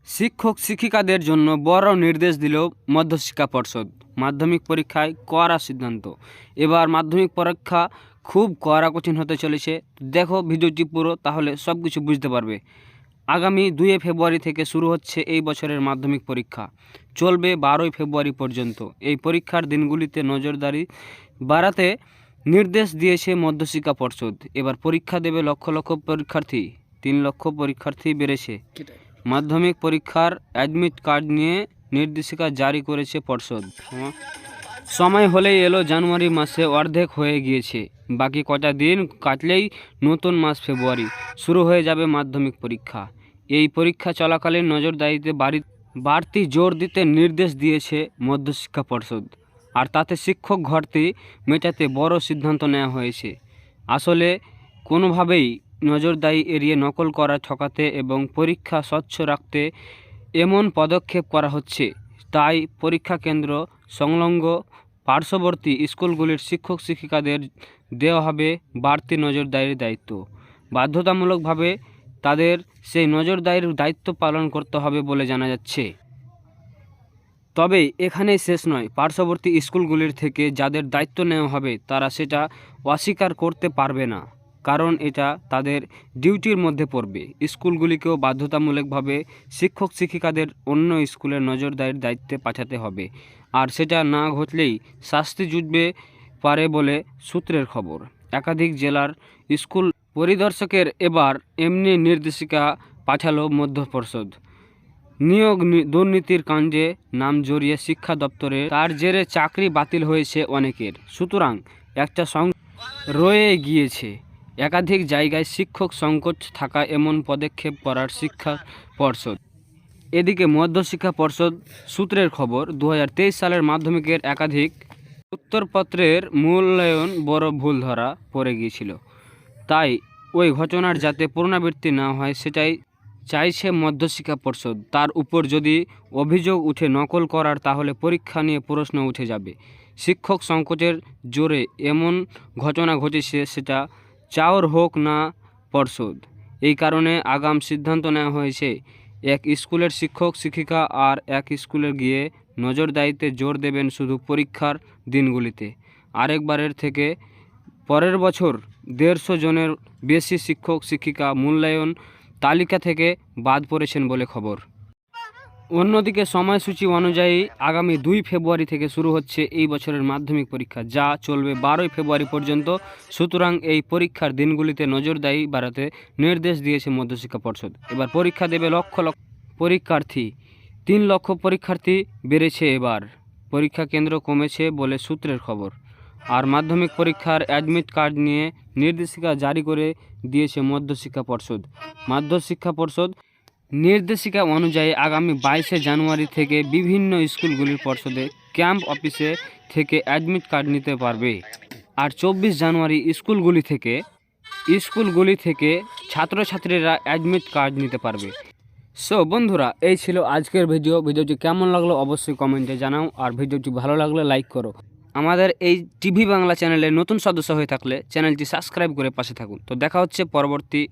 শিক্ষক শিক্ষিকাদের জন্য বড় নির্দেশ দিল মধ্যশিক্ষা পর্ষদ। মাধ্যমিক পরীক্ষায় কড়া সিদ্ধান্ত। এবার মাধ্যমিক পরীক্ষা খুব কড়া কঠিন হতে চলেছে। দেখো ভিডিওটি পুরো, তাহলে সব কিছু বুঝতে পারবে। আগামী 2 ফেব্রুয়ারি থেকে শুরু হচ্ছে এই বছরের মাধ্যমিক পরীক্ষা, চলবে 12 ফেব্রুয়ারি পর্যন্ত। এই পরীক্ষার দিনগুলিতে নজরদারি বাড়াতে নির্দেশ দিয়েছে মধ্যশিক্ষা পর্ষদ। এবার পরীক্ষা দেবে লক্ষ লক্ষ পরীক্ষার্থী। 3 লক্ষ পরীক্ষার্থী বেড়েছে। মাধ্যমিক পরীক্ষার অ্যাডমিট কার্ড নিয়ে নির্দেশিকা জারি করেছে পর্ষদ। সময় হলেই এলো, জানুয়ারি মাসে অর্ধেক হয়ে গিয়েছে। বাকি কটা দিন কাটলেই নতুন মাস ফেব্রুয়ারি শুরু হয়ে যাবে মাধ্যমিক পরীক্ষা। এই পরীক্ষা চলাকালীন নজরদারিতে বাড়তি জোর দিতে নির্দেশ দিয়েছে মধ্যশিক্ষা পর্ষদ। আর তাতে শিক্ষক ঘাটতি মেটাতে বড় সিদ্ধান্ত নেওয়া হয়েছে। আসলে কোনোভাবেই নজরদারি এড়িয়ে নকল করা ঠকাতে এবং পরীক্ষা স্বচ্ছ রাখতে এমন পদক্ষেপ করা হচ্ছে। তাই পরীক্ষা কেন্দ্র সংলগ্ন পার্শ্ববর্তী স্কুলগুলির শিক্ষক শিক্ষিকাদের দেওয়া হবে বাড়তি নজরদারির দায়িত্ব। বাধ্যতামূলকভাবে তাদের সেই নজরদারির দায়িত্ব পালন করতে হবে বলে জানা যাচ্ছে। তবে এখানেই শেষ নয়। পার্শ্ববর্তী স্কুলগুলির থেকে যাদের দায়িত্ব নেওয়া হবে তারা সেটা অস্বীকার করতে পারবে না, কারণ এটা তাদের ডিউটির মধ্যে পড়বে। স্কুলগুলিকেও বাধ্যতামূলকভাবে শিক্ষক শিক্ষিকাদের অন্য স্কুলের নজরদারির দায়িত্বে পাঠাতে হবে। আর সেটা না ঘটলেই শাস্তি জুটবে পারে বলে সূত্রের খবর। একাধিক জেলার স্কুল পরিদর্শকের এবার এমনি নির্দেশিকা পাঠালো মধ্য পর্ষদ। নিয়োগ দুর্নীতির কাণ্ডে নাম জড়িয়ে শিক্ষা দপ্তরে, তার জেরে চাকরি বাতিল হয়েছে অনেকের। সুতরাং একটা রয়ে গিয়েছে। একাধিক জায়গায় শিক্ষক সংকট থাকা এমন পদক্ষেপ করার শিক্ষা পর্ষদ। এদিকে মধ্যশিক্ষা পর্ষদ সূত্রের খবর, 2023 সালের মাধ্যমিকের একাধিক উত্তরপত্রের মূল্যায়ন বড় ভুল ধরা পড়ে গিয়েছিল। তাই ওই ঘটনার যাতে পুনরাবৃত্তি না হয় সেটাই চাইছে মধ্যশিক্ষা পর্ষদ। তার উপর যদি অভিযোগ উঠে নকল করার, তাহলে পরীক্ষা নিয়ে প্রশ্ন উঠে যাবে। শিক্ষক সংকটের জোরে এমন ঘটনা ঘটেছে, সেটা চাওর হোক না পর্ষদ। এই কারণে আগাম সিদ্ধান্ত নেওয়া হয়েছে, এক স্কুলের শিক্ষক শিক্ষিকা আর এক স্কুলে গিয়ে নজরদারিতে জোর দেবেন শুধু পরীক্ষার দিনগুলিতে। আরেকবারের থেকে পরের বছর 150 জনের বেশি শিক্ষক শিক্ষিকা মূল্যায়ন তালিকা থেকে বাদ পড়েছেন বলে খবর। অন্যদিকে সময়সূচি অনুযায়ী আগামী 2 ফেব্রুয়ারি থেকে শুরু হচ্ছে এই বছরের মাধ্যমিক পরীক্ষা, যা চলবে 12 ফেব্রুয়ারি পর্যন্ত। সুতরাং এই পরীক্ষার দিনগুলিতে নজরদারি বাড়াতে নির্দেশ দিয়েছে মধ্যশিক্ষা পর্ষদ। এবার পরীক্ষা দেবে লক্ষ লক্ষ পরীক্ষার্থী। 3 লক্ষ পরীক্ষার্থী বেড়েছে। এবার পরীক্ষা কেন্দ্র কমেছে বলে সূত্রের খবর। আর মাধ্যমিক পরীক্ষার অ্যাডমিট কার্ড নিয়ে নির্দেশিকা জারি করে দিয়েছে মধ্যশিক্ষা পর্ষদ। মধ্যশিক্ষা পর্ষদ নির্দেশিকা অনুযায়ী আগামী 22 জানুয়ারি থেকে বিভিন্ন স্কুলগুলির পর্ষদে ক্যাম্প অফিসে থেকে অ্যাডমিট কার্ড নিতে পারবে। আর 24 জানুয়ারি স্কুলগুলি থেকে ছাত্রছাত্রীরা অ্যাডমিট কার্ড নিতে পারবে। সো বন্ধুরা, এই ছিল আজকের ভিডিওটি কেমন লাগলো অবশ্যই কমেন্টে জানাও। আর ভিডিওটি ভালো লাগলে লাইক করো। আমাদের এই টিভি বাংলা চ্যানেলে নতুন সদস্য হয়ে থাকলে চ্যানেলটি সাবস্ক্রাইব করে পাশে থাকুন। তো দেখা হচ্ছে পরবর্তী